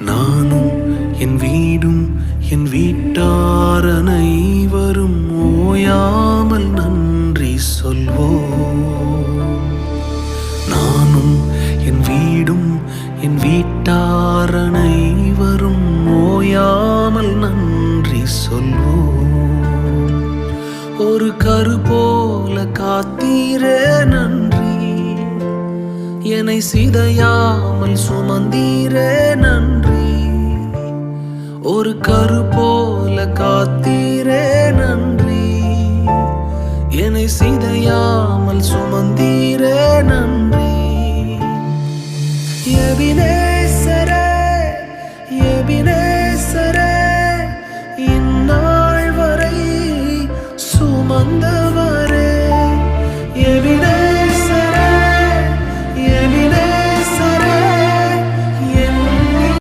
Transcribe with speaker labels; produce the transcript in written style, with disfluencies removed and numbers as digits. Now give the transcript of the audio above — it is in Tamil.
Speaker 1: நானும் என் வீடும் என் வீட்டார் அனைவரும் ஓயாமல் நன்றி சொல்வோம். நானும் என் வீடும் என் வீட்டார் அனைவரும் ஓயாமல் நன்றி சொல்வோம். ஒரு கரு போல காத்தீரே நன்றி, என்னை சிதையாமல் சுமந்தீரே நன்றி. ஒரு கரு போல காத்தீரே நன்றி, என்னை சிதையாமல் சுமந்தீரே நன்றி.